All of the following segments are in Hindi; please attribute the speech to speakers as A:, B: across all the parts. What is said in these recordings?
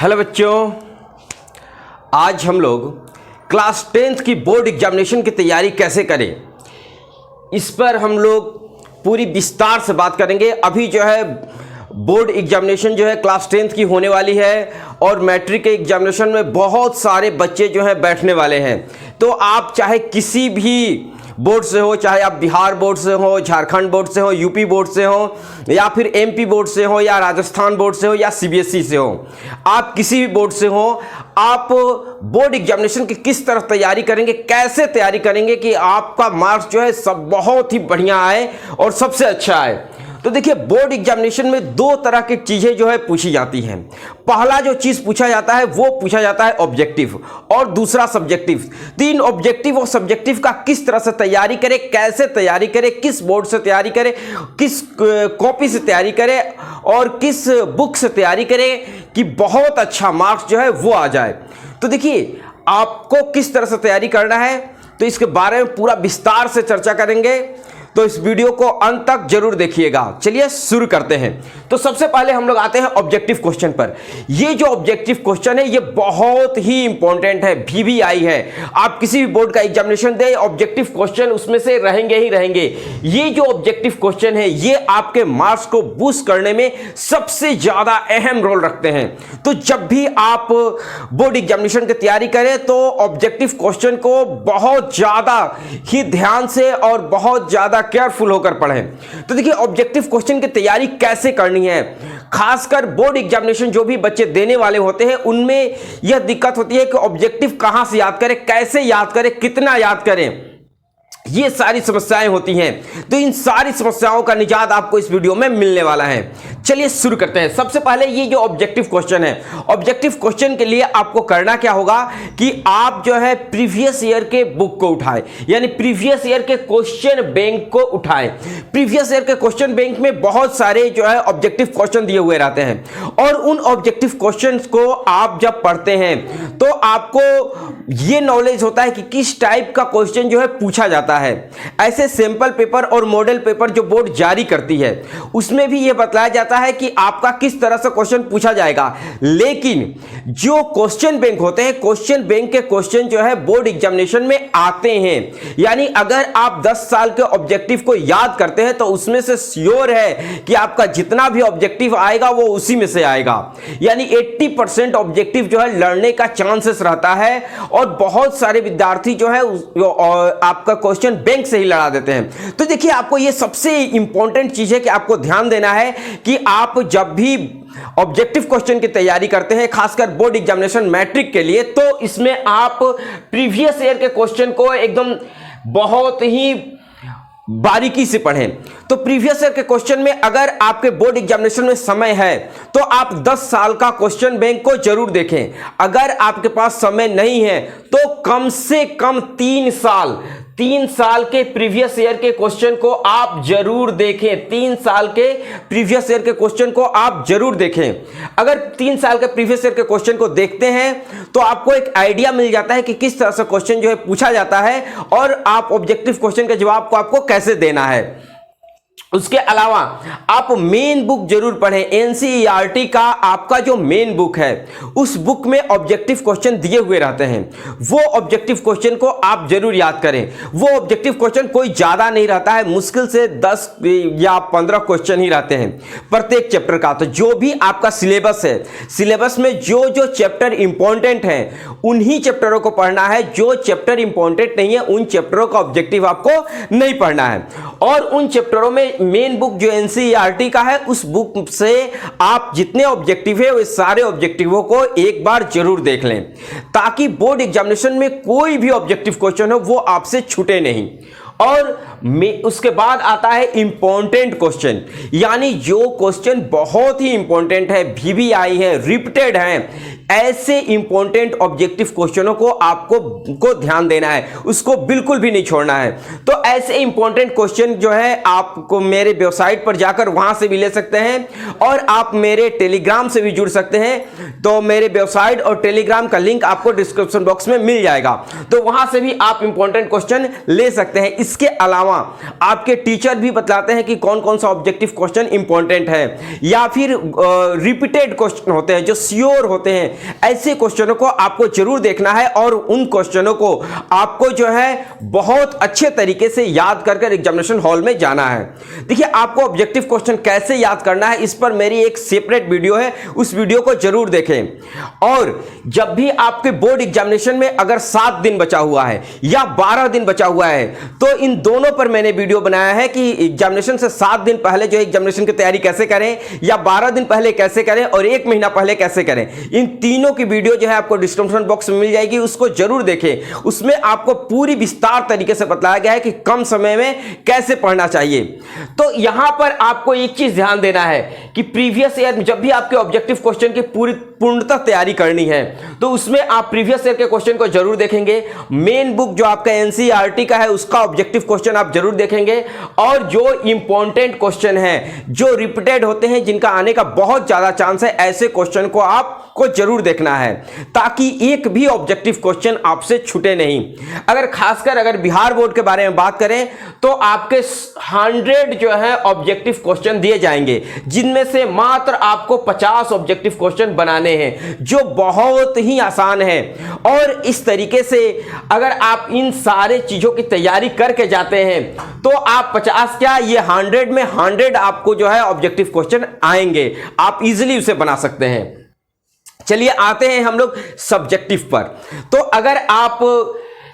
A: हेलो बच्चों, आज हम लोग क्लास 10th की बोर्ड एग्जामिनेशन की तैयारी कैसे करें इस पर हम लोग पूरी विस्तार से बात करेंगे। अभी जो है बोर्ड एग्जामिनेशन जो है क्लास 10th की होने वाली है और मैट्रिक के एग्जामिनेशन में बहुत सारे बच्चे जो हैं बैठने वाले हैं। तो आप चाहे किसी भी बोर्ड से हो, चाहे आप बिहार बोर्ड से हो, झारखंड बोर्ड से हो, यूपी बोर्ड से हो, या फिर एमपी बोर्ड से हो, या राजस्थान बोर्ड से हो, या सीबीएसई से हो, आप किसी भी बोर्ड से हो, आप बोर्ड एग्जामिनेशन की किस तरह तैयारी करेंगे, कैसे तैयारी करेंगे कि आपका मार्क्स जो है सब बहुत ही बढ़िया आए और सबसे अच्छा आए। तो देखिए, बोर्ड एग्जामिनेशन में दो तरह की चीजें जो है पूछी जाती हैं। पहला जो चीज पूछा जाता है वो पूछा जाता है ऑब्जेक्टिव और दूसरा सब्जेक्टिव। तीन ऑब्जेक्टिव और सब्जेक्टिव का किस तरह से तैयारी करें, कैसे तैयारी करें, किस बोर्ड से तैयारी करें, किस कॉपी से तैयारी करें और किस बुक से तैयारी करें कि बहुत अच्छा मार्क्स जो है वो आ जाए। तो देखिए, आपको किस तरह से तैयारी करना है तो इसके बारे में पूरा विस्तार से चर्चा करेंगे, तो इस वीडियो को अंत तक जरूर देखिएगा। चलिए शुरू करते हैं। तो सबसे पहले हम लोग आते हैं ऑब्जेक्टिव क्वेश्चन पर। ये जो ऑब्जेक्टिव क्वेश्चन है ये बहुत ही इंपॉर्टेंट है, VVI है। आप किसी भी बोर्ड का एग्जामिनेशन दे, ऑब्जेक्टिव क्वेश्चन उसमें से रहेंगे ही रहेंगे। ये जो ऑब्जेक्टिव क्वेश्चन है ये आपके मार्क्स को बूस्ट करने में सबसे ज्यादा अहम रोल रखते हैं। तो जब भी आप बोर्ड एग्जामिनेशन की तैयारी करें तो ऑब्जेक्टिव क्वेश्चन को बहुत ज्यादा ही ध्यान से और बहुत ज्यादा केयरफुल होकर पढ़ें। तो देखिए, ऑब्जेक्टिव क्वेश्चन की तैयारी कैसे करनी है। खासकर बोर्ड एग्जामिनेशन जो भी बच्चे देने वाले होते हैं उनमें यह दिक्कत होती है कि ऑब्जेक्टिव कहां से याद करें, कैसे याद करें, कितना याद करें, ये सारी समस्याएं होती हैं। तो इन सारी समस्याओं का निजात आपको इस वीडियो में मिलने वाला है। चलिए शुरू करते हैं। सबसे पहले ये जो ऑब्जेक्टिव क्वेश्चन है, ऑब्जेक्टिव क्वेश्चन के लिए आपको करना क्या होगा कि आप जो है प्रीवियस ईयर के बुक को उठाएं, यानी प्रीवियस ईयर के क्वेश्चन बैंक को उठाएं। प्रीवियस ईयर के क्वेश्चन बैंक में बहुत सारे जो है ऑब्जेक्टिव क्वेश्चन दिए हुए रहते हैं और उन ऑब्जेक्टिव क्वेश्चन को आप जब पढ़ते हैं तो आपको ये नॉलेज होता है कि किस टाइप का क्वेश्चन जो है पूछा जाता है। ऐसे सैंपल पेपर और मॉडल पेपर जो बोर्ड जारी करती है उसमें भी यह बतलाया जाता है कि आपका किस तरह से क्वेश्चन पूछा जाएगा। लेकिन जो क्वेश्चन बैंक होते हैं, क्वेश्चन बैंक के क्वेश्चन जो है बोर्ड एग्जामिनेशन में आते हैं, यानी अगर आप 10 साल के ऑब्जेक्टिव को याद करते हैं तो उसमें से श्योर है कि आपका जितना भी ऑब्जेक्टिव आएगा वो उसी में से आएगा। यानी 80% ऑब्जेक्टिव जो है लड़ने का चांसेस रहता है और बहुत सारे विद्यार्थी जो है आपका क्वेश्चन बैंक से ही लड़ा देते हैं। तो देखिए, आपको ये सबसे इंपॉर्टेंट चीज है कि आपको ध्यान देना है कि आप जब भी ऑब्जेक्टिव क्वेश्चन की तैयारी करते हैं, खासकर बोर्ड एग्जामिनेशन मैट्रिक के लिए, तो इसमें आप प्रीवियस ईयर के क्वेश्चन को एकदम बहुत ही बारीकी से पढ़ें। तो प्रीवियस ईयर के क्वेश्चन में अगर आपके बोर्ड एग्जामिनेशन में समय है तो आप 10 साल का क्वेश्चन बैंक को जरूर देखें। अगर आपके पास समय नहीं है तो कम से कम 3 साल के प्रीवियस ईयर के क्वेश्चन को आप जरूर देखें। 3 साल के प्रीवियस ईयर के क्वेश्चन को आप जरूर देखें। अगर 3 साल के प्रीवियस ईयर के क्वेश्चन को देखते हैं तो आपको एक आइडिया मिल जाता है कि किस तरह से क्वेश्चन जो है पूछा जाता है और आप ऑब्जेक्टिव क्वेश्चन के जवाब को आपको कैसे देना है। उसके अलावा आप मेन बुक जरूर पढ़ें। एनसीईआरटी का आपका जो मेन बुक है उस बुक में ऑब्जेक्टिव क्वेश्चन दिए हुए रहते हैं, वो ऑब्जेक्टिव क्वेश्चन को आप जरूर याद करें। वो ऑब्जेक्टिव क्वेश्चन कोई ज्यादा नहीं रहता है, मुश्किल से 10 या 15 क्वेश्चन ही रहते हैं प्रत्येक चैप्टर का। तो जो भी आपका सिलेबस है, सिलेबस में जो जो चैप्टर इंपॉर्टेंट है उन्हीं चैप्टरों को पढ़ना है। जो चैप्टर इंपॉर्टेंट नहीं है उन चैप्टरों का ऑब्जेक्टिव आपको नहीं पढ़ना है। और उन चैप्टरों में मेन बुक जो एनसीईआरटी का है उस बुक से आप जितने ऑब्जेक्टिव है वे सारे ऑब्जेक्टिवों को एक बार जरूर देख लें, ताकि बोर्ड एग्जामिनेशन में कोई भी ऑब्जेक्टिव क्वेश्चन हो वो आपसे छूटे नहीं। और उसके बाद आता है इंपॉर्टेंट क्वेश्चन, यानी जो क्वेश्चन बहुत ही इंपॉर्टेंट है, VVI है, रिपीटेड है, ऐसे इंपॉर्टेंट ऑब्जेक्टिव क्वेश्चनों को आपको ध्यान देना है, उसको बिल्कुल भी नहीं छोड़ना है। तो ऐसे इंपॉर्टेंट क्वेश्चन जो है आपको मेरे वेबसाइट पर जाकर वहां से भी ले सकते हैं और आप मेरे टेलीग्राम से भी जुड़ सकते हैं। तो मेरे वेबसाइट और टेलीग्राम का लिंक आपको डिस्क्रिप्शन बॉक्स में मिल जाएगा, तो वहां से भी आप इंपॉर्टेंट क्वेश्चन ले सकते हैं। इसके अलावा आपके टीचर भी बतलाते हैं कि कौन कौन सा ऑब्जेक्टिव क्वेश्चन इंपॉर्टेंट है या फिर रिपीटेड क्वेश्चन होते हैं जो श्योर होते हैं। ऐसे क्वेश्चनों को आपको जरूर देखना है और उन क्वेश्चनों को आपको जो है बहुत अच्छे तरीके से याद कर एग्जामिनेशन हॉल में जाना है। देखिए, आपको ऑब्जेक्टिव क्वेश्चन कैसे याद करना है इस पर मेरी एक सेपरेट वीडियो है, उस वीडियो को जरूर देखें। और जब भी आपके बोर्ड एग्जामिनेशन में अगर 7 दिन बचा हुआ है या 12 दिन बचा हुआ है, तो इन दोनों पर मैंने वीडियो बनाया है कि एग्जामिनेशन से 7 दिन पहले जो एग्जामिनेशन की तैयारी कैसे करें या 12 दिन पहले कैसे करें और 1 महीना पहले कैसे करें। इन तीनों की वीडियो जो है आपको डिस्क्रिप्शन बॉक्स में मिल जाएगी, उसको जरूर देखें। उसमें आपको पूरी विस्तार तरीके से बताया गया है कि कम समय में कैसे पढ़ना चाहिए। तो यहां पर आपको एक चीज ध्यान देना है कि प्रीवियस ईयर में जब भी आपके ऑब्जेक्टिव क्वेश्चन की पूर्णतः तैयारी करनी है तो उसमें आप प्रीवियस ईयर के क्वेश्चन को जरूर देखेंगे। मेन बुक जो आपका एनसीईआरटी का है उसका ऑब्जेक्टिव क्वेश्चन आप जरूर देखेंगे और जो इंपॉर्टेंट क्वेश्चन है जो रिपीटेड होते हैं जिनका आने का बहुत ज्यादा चांस है, ऐसे क्वेश्चन को आपको जरूर देखना है ताकि एक भी ऑब्जेक्टिव क्वेश्चन आपसे छूटे नहीं। अगर बिहार बोर्ड के बारे में बात करें तो आपके 100 जो है ऑब्जेक्टिव क्वेश्चन दिए जाएंगे, जिनमें से मात्र आपको 50 ऑब्जेक्टिव क्वेश्चन बनाने हैं, जो बहुत ही आसान है। और इस तरीके से अगर आप इन सारे चीजों की तैयारी करके जाते हैं तो आप 50 क्या, ये 100 में 100 आपको जो है ऑब्जेक्टिव क्वेश्चन आएंगे, आप इजीली उसे बना सकते हैं। चलिए आते हैं हम लोग सब्जेक्टिव पर। तो अगर आप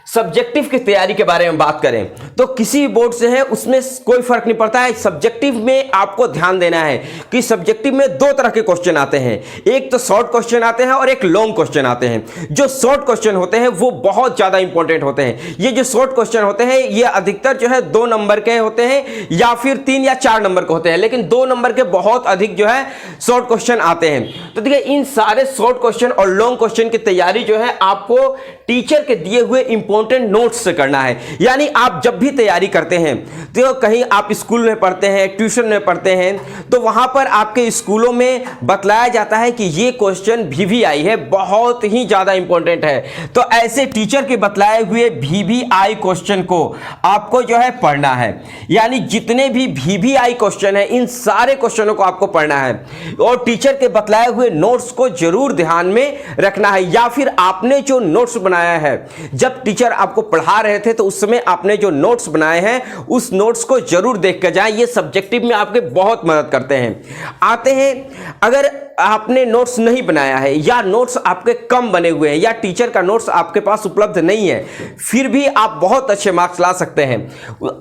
A: सब्जेक्टिव की तैयारी के बारे में बात करें तो किसी भी बोर्ड से है उसमें कोई फर्क नहीं पड़ता है। सब्जेक्टिव में आपको ध्यान देना है कि सब्जेक्टिव में 2 तरह के क्वेश्चन आते हैं, एक तो शॉर्ट क्वेश्चन आते हैं और एक लॉन्ग क्वेश्चन आते हैं। जो शॉर्ट क्वेश्चन होते हैं वो बहुत ज्यादा इंपॉर्टेंट होते हैं। ये जो शॉर्ट क्वेश्चन होते हैं ये अधिकतर जो है 2 नंबर के होते हैं या फिर 3 या 4 नंबर के होते हैं, लेकिन 2 नंबर के बहुत अधिक जो है शॉर्ट क्वेश्चन आते हैं। तो देखिए, इन सारे शॉर्ट क्वेश्चन और लॉन्ग क्वेश्चन की तैयारी जो है आपको टीचर के दिए हुए इंपॉर्टेंट नोट्स से करना है। यानी आप जब भी तैयारी करते हैं तो कहीं आप स्कूल में पढ़ते हैं, ट्यूशन में पढ़ते हैं, तो वहां पर आपके स्कूलों में बतलाया जाता है कि ये क्वेश्चन VVI है, बहुत ही ज्यादा इंपॉर्टेंट है। तो ऐसे टीचर के बतलाए हुए VVI क्वेश्चन को आपको जो है पढ़ना है। यानी जितने भी VVI क्वेश्चन है इन सारे क्वेश्चनों को आपको पढ़ना है और टीचर के बतलाए हुए नोट्स को जरूर ध्यान में रखना है। या फिर आपने जो नोट्स बनाया है, जब टीचर आपको पढ़ा रहे थे तो उस समय आपने जो नोट्स बनाए हैं उस नोट्स को जरूर देख कर जाएं, ये सब्जेक्टिव में आपके बहुत मदद करते हैं। आते हैं, अगर आपने नोट्स नहीं बनाया है या नोट्स आपके कम बने हुए हैं या टीचर का नोट्स आपके पास उपलब्ध नहीं है, फिर भी आप बहुत अच्छे मार्क्स ला सकते हैं।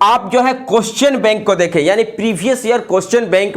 A: आप जो है क्वेश्चन बैंक को देखें, यानी प्रीवियस ईयर क्वेश्चन बैंक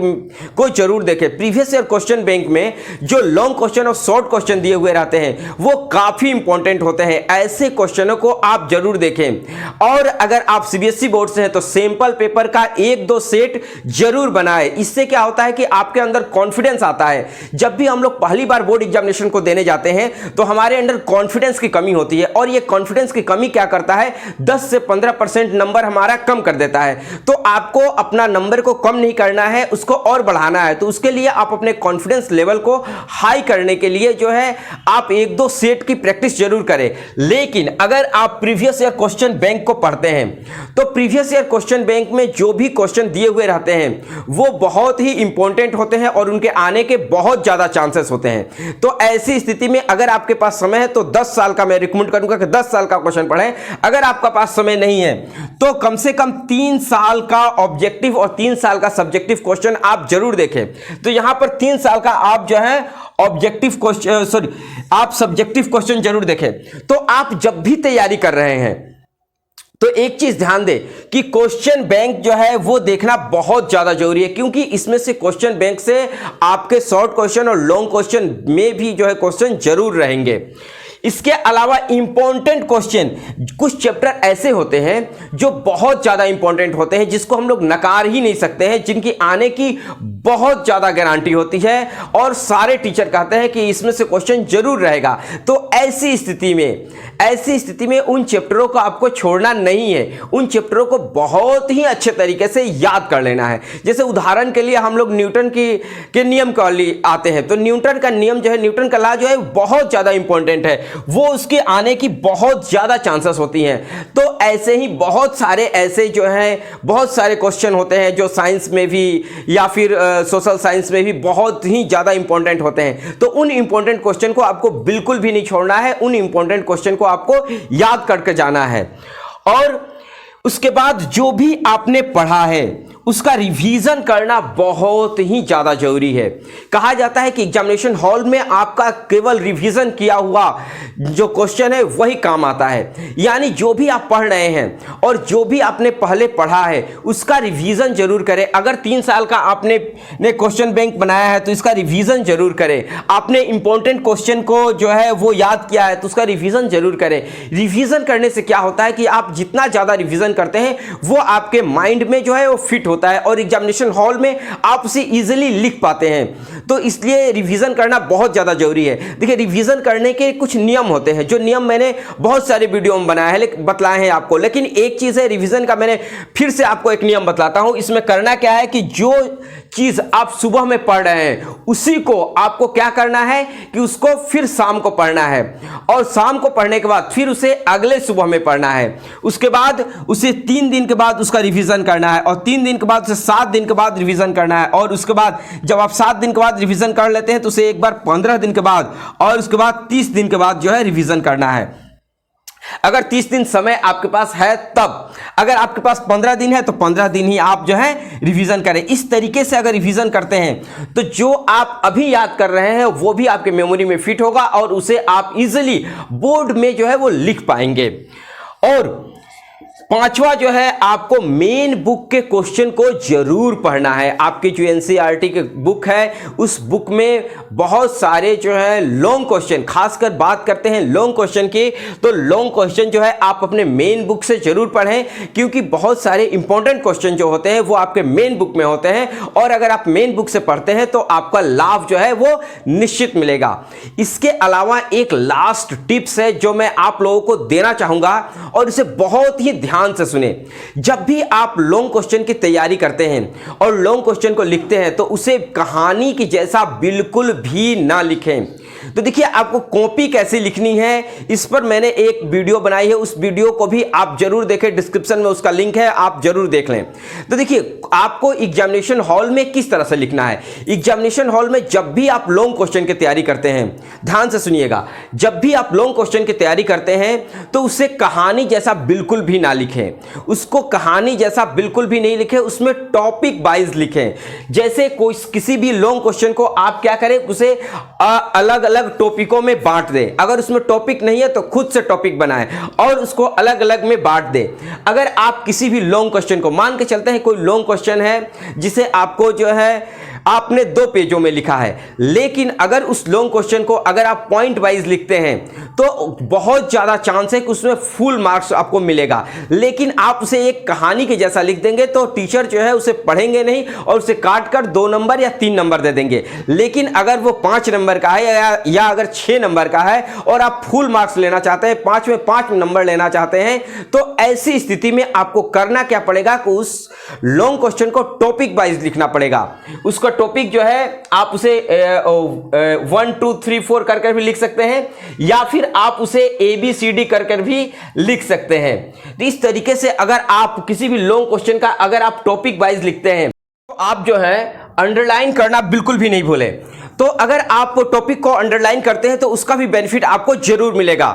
A: को जरूर देखें। प्रीवियस ईयर क्वेश्चन बैंक में जो लॉन्ग क्वेश्चन और शॉर्ट क्वेश्चन दिए हुए रहते हैं वो काफी इंपॉर्टेंट होते हैं। ऐसे क्वेश्चनों को आप जरूर देखें। और अगर आप सीबीएसई बोर्ड से हैं तो सैंपल पेपर का 1-2 सेट जरूर बनाएं। इससे क्या होता है कि आपके अंदर कॉन्फिडेंस आता है। जब भी हम लोग पहली बार बोर्ड एग्जामिनेशन को देने जाते हैं तो हमारे अंदर कॉन्फिडेंस की कमी होती है और ये कॉन्फिडेंस की कमी क्या करता है, 10 से 15% नंबर हमारा कम कर देता है। तो आपको अपना नंबर को कम नहीं करना है, उसको और बढ़ाना है। तो उसके लिए आप अपने कॉन्फिडेंस लेवल को हाई करने के लिए जो है आप 1-2 सेट की प्रैक्टिस जरूर करें। लेकिन अगर आप प्रीवियस ईयर क्वेश्चन बैंक को पढ़ते हैं तो प्रीवियस ईयर क्वेश्चन बैंक में जो भी क्वेश्चन दिए हुए रहते हैं वो बहुत ही इंपॉर्टेंट होते हैं और उनके आने के बहुत ज्यादा चांसेस होते हैं। तो ऐसी स्थिति में अगर आपके पास समय है तो 10 साल का मैं रिकमेंड करूंगा कि 10 साल का क्वेश्चन पढ़ें। अगर आपका पास समय नहीं है तो कम से कम 3 साल का ऑब्जेक्टिव और 3 साल का सब्जेक्टिव क्वेश्चन आप जरूर देखें। तो यहां पर 3 साल का आप जो है ऑब्जेक्टिव क्वेश्चन आप सब्जेक्टिव क्वेश्चन जरूर देखें। तो आप जब भी तैयारी कर रहे हैं तो एक चीज ध्यान दें कि क्वेश्चन बैंक जो है वो देखना बहुत ज्यादा जरूरी है, क्योंकि इसमें से क्वेश्चन बैंक से आपके शॉर्ट क्वेश्चन और लॉन्ग क्वेश्चन में भी जो है क्वेश्चन जरूर रहेंगे। इसके अलावा इंपॉर्टेंट क्वेश्चन, कुछ चैप्टर ऐसे होते हैं जो बहुत ज्यादा इंपॉर्टेंट होते हैं जिसको हम लोग नकार ही नहीं सकते हैं, जिनकी आने की बहुत ज़्यादा गारंटी होती है और सारे टीचर कहते हैं कि इसमें से क्वेश्चन जरूर रहेगा। तो ऐसी स्थिति में उन चैप्टरों को आपको छोड़ना नहीं है, उन चैप्टरों को बहुत ही अच्छे तरीके से याद कर लेना है। जैसे उदाहरण के लिए हम लोग न्यूटन के नियम को आते हैं, तो न्यूटन का नियम जो है, न्यूटन का लॉ जो है बहुत ज़्यादा इंपॉर्टेंट है, वो उसके आने की बहुत ज़्यादा चांसेस होती हैं। तो ऐसे ही बहुत सारे क्वेश्चन होते हैं जो साइंस में भी या फिर सोशल साइंस में भी बहुत ही ज़्यादा इंपॉर्टेंट होते हैं। तो उन इंपॉर्टेंट क्वेश्चन को आपको बिल्कुल भी नहीं छोड़ना है, उन इंपॉर्टेंट क्वेश्चन को आपको याद करके जाना है। और उसके बाद जो भी आपने पढ़ा है उसका रिवीजन करना बहुत ही ज़्यादा जरूरी है। कहा जाता है कि एग्जामिनेशन हॉल में आपका केवल रिवीजन किया हुआ जो क्वेश्चन है वही काम आता है। यानी जो भी आप पढ़ रहे हैं और जो भी आपने पहले पढ़ा है उसका रिवीजन जरूर करें। अगर 3 साल का आपने क्वेश्चन बैंक बनाया है तो इसका रिवीजन जरूर करें। आपने इंपॉर्टेंट क्वेश्चन को जो है वो याद किया है तो उसका रिवीजन जरूर करें। रिवीजन करने से क्या होता है कि आप जितना ज़्यादा रिवीजन करते हैं वो आपके माइंड में जो है वो फिट होता है और एग्जामिनेशन हॉल में आप उसे इजीली लिख पाते हैं। तो इसलिए रिवीजन करना बहुत ज़्यादा जरूरी है। देखिए, रिवीजन करने के कुछ नियम होते हैं, जो नियम मैंने बहुत सारे वीडियो में बतलाए हैं आपको। लेकिन एक चीज़ है रिवीजन का, मैंने फिर से आपको एक नियम बतलाता हूं। इसमें करना क्या है कि जो चीज़ आप सुबह में पढ़ रहे हैं उसी को आपको क्या करना है कि उसको फिर शाम को पढ़ना है, और शाम को पढ़ने के बाद फिर उसे अगले सुबह में पढ़ना है। उसके बाद उसे 3 दिन के बाद उसका रिवीजन करना है, और 3 दिन के बाद उसे 7 दिन के बाद रिवीजन करना है, और उसके बाद जब आप 7 दिन के बाद रिवीजन कर लेते हैं तो उसे एक बार 15 दिन के बाद, और उसके बाद 30 दिन के बाद जो है रिवीजन करना है। अगर 30 दिन समय आपके पास है तब, अगर आपके पास 15 दिन है तो 15 दिन ही आप जो है रिवीजन करें। इस तरीके से अगर रिवीजन करते हैं तो जो आप अभी याद कर रहे हैं वो भी आपके मेमोरी में फिट होगा और उसे आप इजीली बोर्ड में जो है वो लिख पाएंगे। और 5वां जो है, आपको मेन बुक के क्वेश्चन को जरूर पढ़ना है। आपकी जो एनसीईआरटी की बुक है उस बुक में बहुत सारे जो है लॉन्ग क्वेश्चन, खासकर बात करते हैं लॉन्ग क्वेश्चन की, तो लॉन्ग क्वेश्चन जो है आप अपने मेन बुक से जरूर पढ़ें, क्योंकि बहुत सारे इंपॉर्टेंट क्वेश्चन जो होते हैं वो आपके मेन बुक में होते हैं। और अगर आप मेन बुक से पढ़ते हैं तो आपका लाभ जो है वो निश्चित मिलेगा। इसके अलावा एक लास्ट टिप्स है जो मैं आप लोगों को देना चाहूंगा, और इसे बहुत ही ध्यान से सुने। जब भी आप लॉन्ग क्वेश्चन की तैयारी करते हैं और लॉन्ग क्वेश्चन को लिखते हैं तो उसे कहानी की जैसा बिल्कुल भी ना लिखें। तो देखिए, आपको कॉपी कैसे लिखनी है इस पर मैंने एक वीडियो बनाई है, उस वीडियो को भी आप जरूर देखें, डिस्क्रिप्शन में उसका लिंक है, आप जरूर देख लें। तो देखिए, आपको एग्जामिनेशन हॉल में किस तरह से लिखना है। एग्जामिनेशन हॉल में जब भी आप लॉन्ग क्वेश्चन की तैयारी करते हैं, ध्यान से सुनिएगा, जब भी आप लॉन्ग क्वेश्चन की तैयारी करते हैं तो उसे कहानी जैसा बिल्कुल भी ना लिखें, उसको कहानी जैसा बिल्कुल भी नहीं लिखें, उसमें टॉपिक वाइज लिखें। जैसे कोई किसी भी लॉन्ग क्वेश्चन को आप क्या करें, उसे अलग अलग टॉपिकों में बांट दे। अगर उसमें टॉपिक नहीं है तो खुद से टॉपिक बनाए और उसको अलग अलग में बांट दे। अगर आप किसी भी लॉन्ग क्वेश्चन को, मान के चलते हैं कोई लॉन्ग क्वेश्चन है जिसे आपको जो है आपने 2 पेजों में लिखा है, लेकिन अगर उस लॉन्ग क्वेश्चन को अगर आप पॉइंट वाइज लिखते हैं तो बहुत ज्यादा चांस है कि उसमें फुल मार्क्स आपको मिलेगा। लेकिन आप उसे एक कहानी के जैसा लिख देंगे तो टीचर जो है उसे पढ़ेंगे नहीं और उसे काट कर 2 नंबर या 3 नंबर दे देंगे। लेकिन अगर वो 5 नंबर का है या अगर 6 नंबर का है और आप फुल मार्क्स लेना चाहते हैं, 5 में 5 नंबर लेना चाहते हैं, तो ऐसी स्थिति में आपको करना क्या पड़ेगा कि उस लॉन्ग क्वेश्चन को टॉपिक वाइज लिखना पड़ेगा। उसका टॉपिक जो है आप उसे 1 2 3 4 करके भी लिख सकते हैं, या फिर आप उसे ABCD करके भी लिख सकते हैं। तो इस तरीके से अगर आप किसी भी लॉन्ग क्वेश्चन का अगर आप टॉपिक वाइज लिखते हैं तो आप जो है अंडरलाइन करना बिल्कुल भी नहीं भूलें। तो अगर आप टॉपिक को अंडरलाइन करते हैं तो उसका भी बेनिफिट आपको जरूर मिलेगा।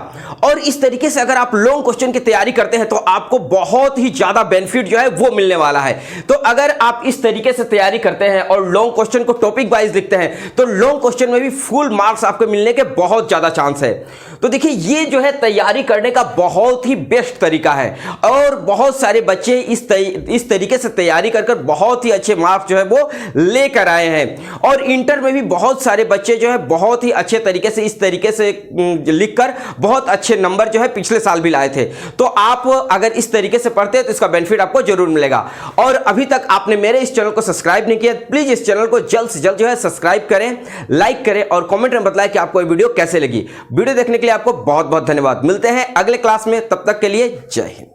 A: और इस तरीके से अगर आप लॉन्ग क्वेश्चन की तैयारी करते हैं तो आपको बहुत ही ज्यादा बेनिफिट जो है वो मिलने वाला है। तो अगर आप इस तरीके से तैयारी करते हैं और लॉन्ग क्वेश्चन को टॉपिक वाइज लिखते हैं तो लॉन्ग क्वेश्चन में भी फुल मार्क्स आपको मिलने के बहुत ज्यादा चांस है। तो देखिए, ये जो है तैयारी करने का बहुत ही बेस्ट तरीका है, और बहुत सारे बच्चे इस तरीके से तैयारी कर बहुत ही अच्छे मार्क्स जो है वो लेकर आए हैं। और इंटर में भी बहुत बहुत सारे बच्चे जो है बहुत ही अच्छे तरीके से इस तरीके से लिखकर बहुत अच्छे नंबर जो है पिछले साल भी लाए थे। तो आप अगर इस तरीके से पढ़ते हैं तो इसका बेनिफिट आपको जरूर मिलेगा। और अभी तक आपने मेरे इस चैनल को सब्सक्राइब नहीं किया, प्लीज इस चैनल को जल्द से जल्द जो है सब्सक्राइब करें, लाइक करें और कमेंट में बताएं कि आपको ये वीडियो कैसे लगी। वीडियो देखने के लिए आपको बहुत बहुत धन्यवाद। मिलते हैं अगले क्लास में, तब तक के लिए जय हिंद।